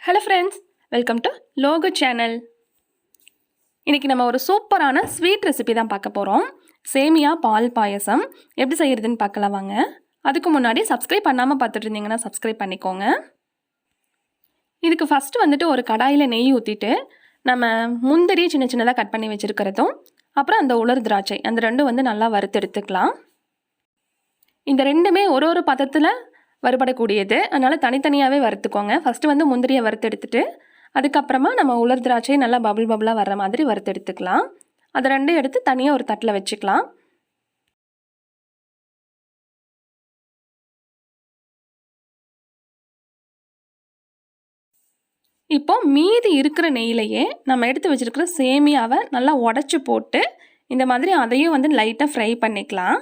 Hello friends, welcome to logo channel. இன்றைக்கி நம்ம ஒரு சூப்பரான ஸ்வீட் ரெசிபி தான் பார்க்க போகிறோம். சேமியா பால் பாயசம் எப்படி செய்கிறதுன்னு பார்க்கலாம் வாங்க. அதுக்கு முன்னாடி சப்ஸ்கிரைப் பண்ணாமல் பார்த்துட்டு இருந்தீங்கன்னா சப்ஸ்கிரைப் பண்ணிக்கோங்க. இதுக்கு ஃபஸ்ட்டு ஒரு கடாயில் நெய் ஊற்றிட்டு நம்ம முந்திரி சின்ன சின்னதாக கட் பண்ணி வச்சுருக்கிறதும் அப்புறம் அந்த உலர் திராட்சை அந்த ரெண்டும் நல்லா வறுத்து எடுத்துக்கலாம். இந்த ரெண்டுமே ஒரு பதத்தில் வறுபடக்கூடியது, அதனால் தனித்தனியாகவே வறுத்துக்கோங்க. ஃபஸ்ட்டு முந்திரியை வறுத்து எடுத்துட்டு அதுக்கப்புறமா நம்ம உலர் திராட்சையை நல்லா பபுளாக வர்ற மாதிரி வறுத்து எடுத்துக்கலாம். அதை ரெண்டும் எடுத்து தனியாக ஒரு தட்டில் வச்சுக்கலாம். இப்போ மீதி இருக்கிற நெய்யிலையே நம்ம எடுத்து வச்சுருக்கிற சேமியாவை நல்லா உடச்சி போட்டு இந்த மாதிரி அதையும் லைட்டாக ஃப்ரை பண்ணிக்கலாம்.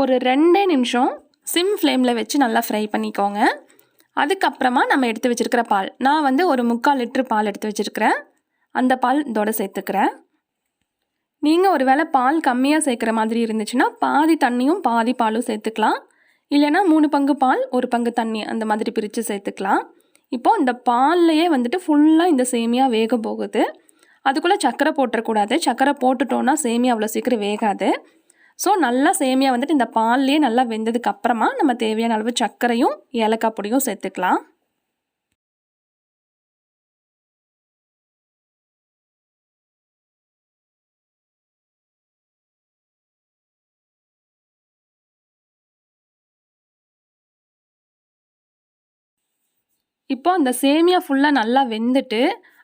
ஒரு 2 நிமிஷம் சிம் ஃப்ளேமில் வச்சு நல்லா ஃப்ரை பண்ணிக்கோங்க. அதுக்கப்புறமா நம்ம எடுத்து வச்சுருக்கிற பால், நான் ஒரு 3/4 லிட்டர் பால் எடுத்து வச்சுருக்கிறேன். அந்த பால் இதோட சேர்த்துக்கிறேன். நீங்கள் ஒரு வேளை பால் கம்மியாக சேர்க்குற மாதிரி இருந்துச்சுன்னா பாதி தண்ணியும் பாதி பாலும் சேர்த்துக்கலாம். இல்லைனா 3 பங்கு பால் 1 பங்கு தண்ணி அந்த மாதிரி பிரித்து சேர்த்துக்கலாம். இப்போது இந்த பால்லையே ஃபுல்லாக இந்த சேமியா வேக போகுது. அதுக்குள்ளே சர்க்கரை போட்டுறக்கூடாது. சர்க்கரை போட்டுட்டோன்னா சேமியா அவ்வளோ சீக்கிரம் வேகாது. ஸோ நல்லா சேமியா இந்த பால்லையே நல்லா வெந்ததுக்கு அப்புறமா நம்ம தேவையான அளவு சர்க்கரையும் ஏலக்காய் பொடியும் சேர்த்துக்கலாம். இப்போ அந்த சேமியா ஃபுல்லாக நல்லா வெந்துட்டு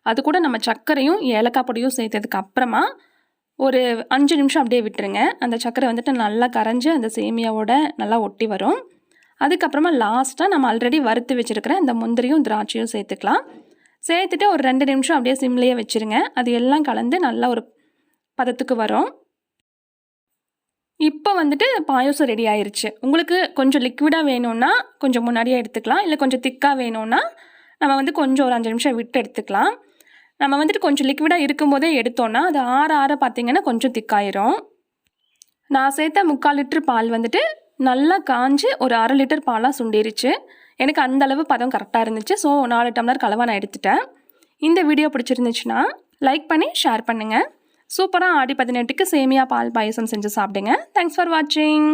அது கூட நம்ம சர்க்கரையும் ஏலக்காய் பொடியும் சேர்த்ததுக்கு அப்புறமா ஒரு 5 நிமிஷம் அப்படியே விட்டுருங்க. அந்த சர்க்கரை நல்லா கரைஞ்சி அந்த சேமியாவோட நல்லா ஒட்டி வரும். அதுக்கப்புறமா லாஸ்ட்டாக நம்ம ஆல்ரெடி வறுத்து வச்சுருக்கிற அந்த முந்திரியும் திராட்சையும் சேர்த்துக்கலாம். சேர்த்துட்டு ஒரு 2 நிமிஷம் அப்படியே சிம்லேயே வச்சுருங்க. அது எல்லாம் கலந்து நல்லா ஒரு பதத்துக்கு வரும். இப்போ பாயாசம் ரெடி ஆயிடுச்சு. உங்களுக்கு கொஞ்சம் லிக்விடாக வேணும்னா கொஞ்சம் முன்னாடியே எடுத்துக்கலாம். இல்லை கொஞ்சம் திக்காக வேணும்னா நம்ம கொஞ்சம் ஒரு 5 நிமிஷம் விட்டு எடுத்துக்கலாம். நம்ம கொஞ்சம் லிக்விடாக இருக்கும்போதே எடுத்தோன்னா அது ஆற பார்த்திங்கன்னா கொஞ்சம் திக்காயிரும். நான் சேர்த்த 3/4 லிட்டர் பால் நல்லா காஞ்சி ஒரு 1/2 லிட்டர் பாலாக சுண்டிருச்சு. எனக்கு அந்தளவு பதம் கரெக்டாக இருந்துச்சு. ஸோ 4 டம்ளர் கலவை நான் எடுத்துட்டேன். இந்த வீடியோ பிடிச்சிருந்துச்சுன்னா லைக் பண்ணி ஷேர் பண்ணுங்கள். சூப்பராக ஆடி 18க்கு சேமியா பால் பாயசம் செஞ்சு சாப்பிடுங்க. தேங்க்ஸ் ஃபார் வாட்சிங்.